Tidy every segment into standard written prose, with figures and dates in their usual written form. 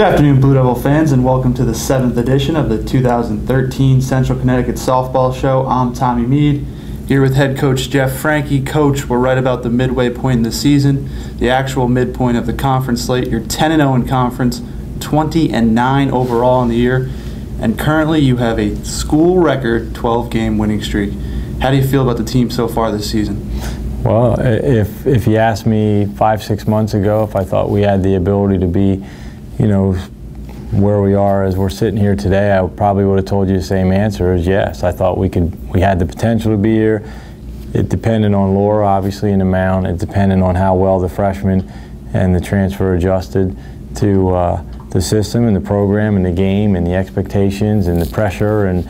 Good afternoon, Blue Devil fans, and welcome to the 7th edition of the 2013 Central Connecticut Softball Show. I'm Tommy Mead, here with head coach Jeff Franquet. Coach, we're right about the midway point in the season, the actual midpoint of the conference slate. You're 10-0 in conference, 20-9 overall in the year, and currently you have a school record 12-game winning streak. How do you feel about the team so far this season? Well, if you asked me 5-6 months ago if I thought we had the ability to be, where we are as we're sitting here today, I probably would have told you the same answer as yes. I thought we had the potential to be here. It depended on Laura, obviously, in the mound. It depended on how well the freshmen and the transfer adjusted to the system and the program and the game and the expectations and the pressure and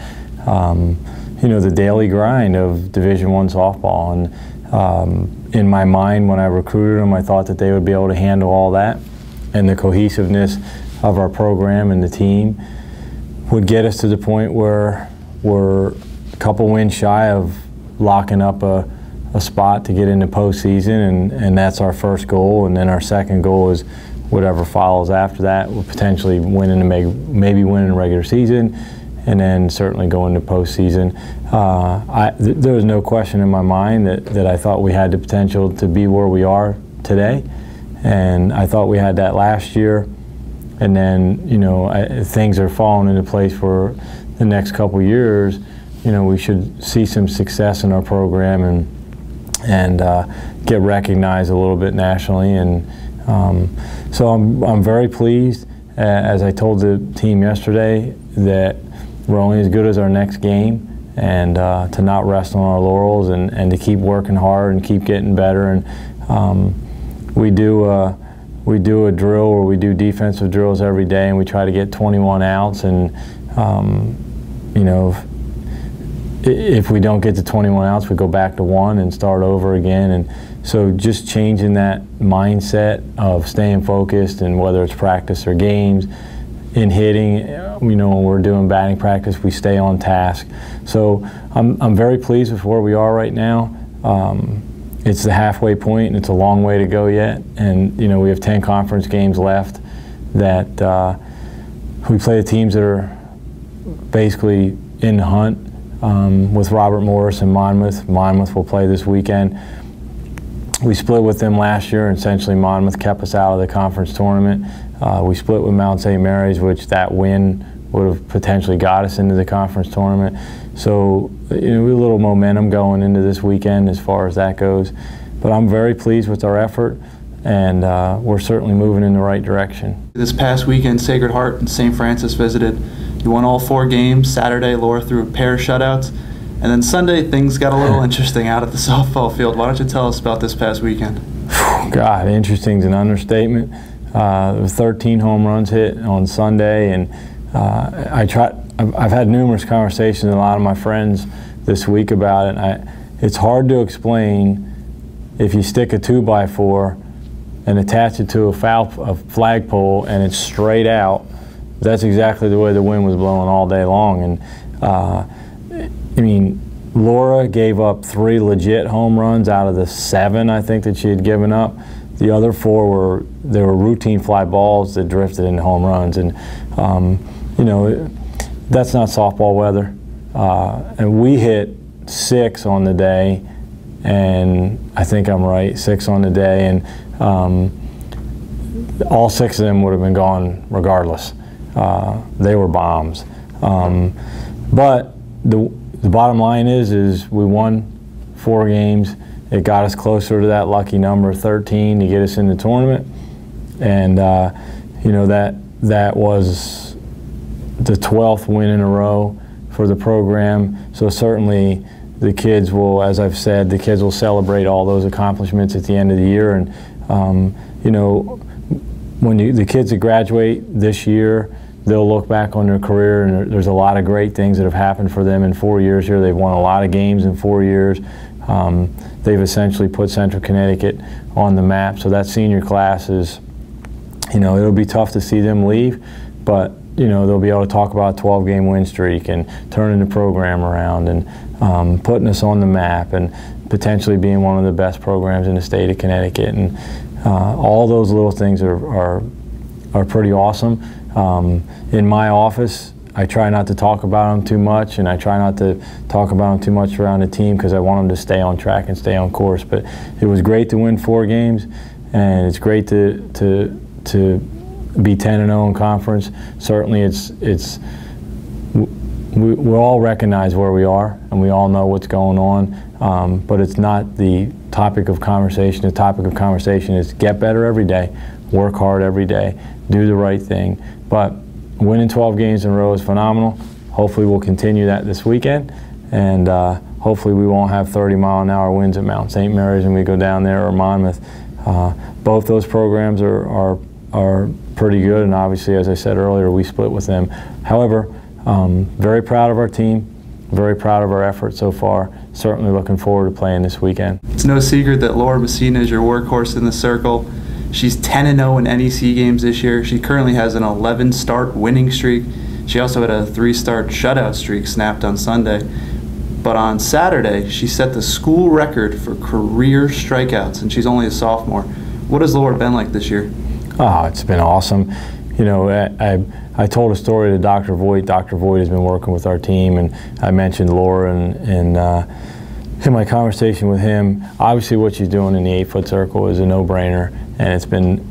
the daily grind of Division I softball. And in my mind, when I recruited them, I thought that they would be able to handle all that, and the cohesiveness of our program and the team would get us to the point where we're a couple wins shy of locking up a spot to get into postseason, and that's our first goal. And then our second goal is whatever follows after that. We're potentially maybe winning the regular season, and then certainly going to postseason. There was no question in my mind that I thought we had the potential to be where we are today, and I thought we had that last year. And then, things are falling into place for the next couple years. We should see some success in our program and get recognized a little bit nationally. And so I'm very pleased. As I told the team yesterday, that we're only as good as our next game, and to not rest on our laurels and to keep working hard and keep getting better. And we do a drill where we do defensive drills every day, and we try to get 21 outs. And if we don't get to 21 outs, we go back to 1 and start over again. And so just changing that mindset of staying focused, and whether it's practice or games, in hitting, when we're doing batting practice, we stay on task. So I'm very pleased with where we are right now. It's the halfway point, and it's a long way to go yet. And we have 10 conference games left that we play the teams that are basically in the hunt, with Robert Morris and Monmouth. Monmouth will play this weekend. We split with them last year, and essentially Monmouth kept us out of the conference tournament. We split with Mount St. Mary's, which that win would have potentially got us into the conference tournament. So we have a little momentum going into this weekend as far as that goes. But I'm very pleased with our effort, and we're certainly moving in the right direction. This past weekend, Sacred Heart and St. Francis visited. You won all 4 games. Saturday, Laura threw a pair of shutouts. And then Sunday, things got a little interesting out at the softball field. Why don't you tell us about this past weekend? God, interesting is an understatement. There were 13 home runs hit on Sunday, and I've had numerous conversations with a lot of my friends this week about it. It's hard to explain if you stick a 2x4 and attach it to a flagpole and it's straight out. That's exactly the way the wind was blowing all day long. And Laura gave up 3 legit home runs out of the 7 I think that she had given up. The other 4 were routine fly balls that drifted into home runs, and that's not softball weather. And we hit 6 on the day, and I think I'm right, 6 on the day, and all 6 of them would have been gone regardless. They were bombs. But the bottom line is we won 4 games. It got us closer to that lucky number 13 to get us in the tournament, and that was the 12th win in a row for the program. So certainly the kids will, as I've said, the kids will celebrate all those accomplishments at the end of the year. And when the kids that graduate this year, they'll look back on their career, and there's a lot of great things that have happened for them in 4 years here. They've won a lot of games in 4 years. They've essentially put Central Connecticut on the map. So that senior class is, it'll be tough to see them leave, but they'll be able to talk about a 12-game win streak and turning the program around and putting us on the map and potentially being one of the best programs in the state of Connecticut. And all those little things are pretty awesome. In my office, I try not to talk about them too much, and I try not to talk about them too much around the team because I want them to stay on track and stay on course. But it was great to win 4 games, and it's great to be 10-0 in conference. Certainly, we all recognize where we are, and we all know what's going on. But it's not the topic of conversation. The topic of conversation is get better every day, work hard every day, do the right thing. But winning 12 games in a row is phenomenal. Hopefully we'll continue that this weekend, and hopefully we won't have 30-mile-an-hour winds at Mount St. Mary's when we go down there, or Monmouth. Both those programs are pretty good, and obviously, as I said earlier, we split with them. However, very proud of our team, very proud of our efforts so far. Certainly looking forward to playing this weekend. It's no secret that Laura Messina is your workhorse in the circle. She's 10-0 in NEC games this year. She currently has an 11-start winning streak. She also had a 3-start shutout streak snapped on Sunday. But on Saturday, she set the school record for career strikeouts, and she's only a sophomore. What has Laura been like this year? Oh, it's been awesome. You know, I told a story to Dr. Voigt. Dr. Voigt has been working with our team, and I mentioned Laura and in my conversation with him. Obviously, what she's doing in the 8-foot circle is a no-brainer, and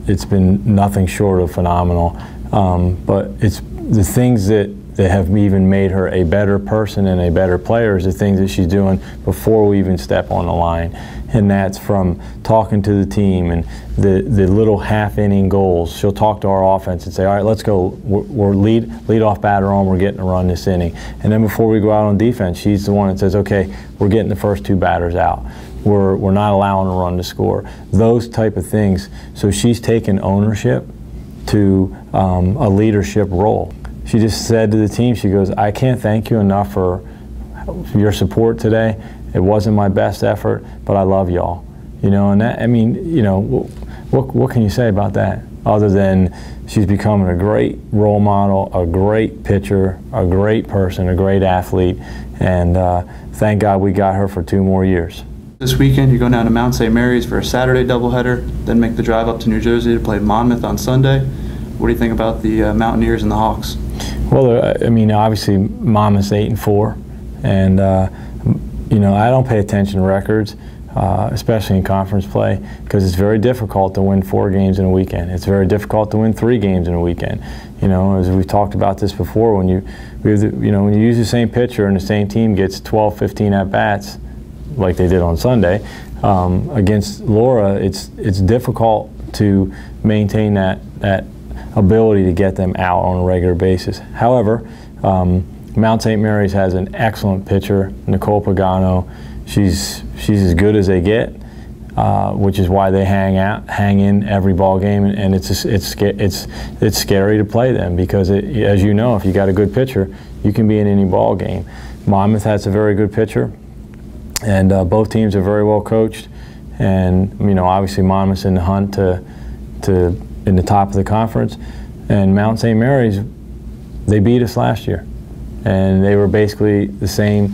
it's been nothing short of phenomenal. But it's the things that have even made her a better person and a better player is the things that she's doing before we even step on the line. And that's from talking to the team and the little half-inning goals. She'll talk to our offense and say, all right, let's go. We're lead off batter on, we're getting a run this inning. And then before we go out on defense, she's the one that says, okay, we're getting the first 2 batters out. We're not allowing a run to score. Those type of things. So she's taken ownership to a leadership role. She just said to the team, she goes, I can't thank you enough for your support today. It wasn't my best effort, but I love y'all. You know, and that, I mean, you know, what can you say about that? Other than she's becoming a great role model, a great pitcher, a great person, a great athlete, and thank God we got her for 2 more years. This weekend, you're going down to Mount St. Mary's for a Saturday doubleheader, then make the drive up to New Jersey to play Monmouth on Sunday. What do you think about the Mountaineers and the Hawks? Well, I mean, obviously, Monmouth's 8-4, and you know, I don't pay attention to records, especially in conference play, because it's very difficult to win 4 games in a weekend. It's very difficult to win 3 games in a weekend. You know, as we've talked about this before, when you use the same pitcher and the same team gets 12, 15 at bats, like they did on Sunday, against Laura, it's difficult to maintain that ability to get them out on a regular basis. However, Mount St. Mary's has an excellent pitcher, Nicole Pagano. She's as good as they get, which is why they hang in every ball game, and it's scary to play them because as you know, if you got a good pitcher, you can be in any ball game. Monmouth has a very good pitcher, and both teams are very well coached, and you know, obviously Monmouth's in the hunt to in the top of the conference, and Mount St. Mary's, they beat us last year, and they were basically the same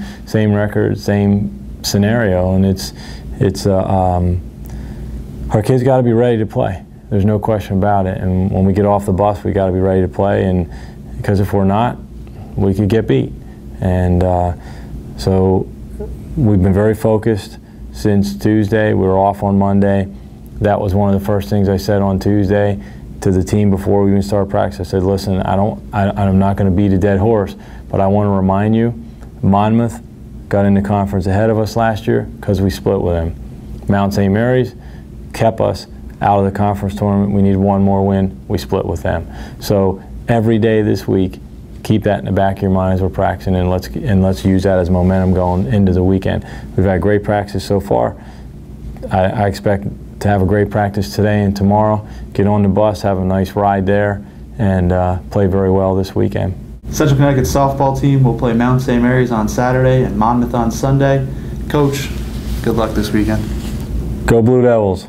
record, same scenario, and our kids got to be ready to play. There's no question about it, and when we get off the bus, we got to be ready to play, and because if we're not, we could get beat, and so we've been very focused since Tuesday. We were off on Monday. That was one of the first things I said on Tuesday to the team before we even started practice. I said, listen, I'm not going to beat a dead horse, but I want to remind you, Monmouth got in the conference ahead of us last year because we split with them. Mount St. Mary's kept us out of the conference tournament. We needed 1 more win. We split with them. So every day this week, keep that in the back of your mind as we're practicing, and let's use that as momentum going into the weekend. We've had great practice so far. I expect to have a great practice today and tomorrow, get on the bus, have a nice ride there, and play very well this weekend. Central Connecticut softball team will play Mount St. Mary's on Saturday and Monmouth on Sunday. Coach, good luck this weekend. Go Blue Devils.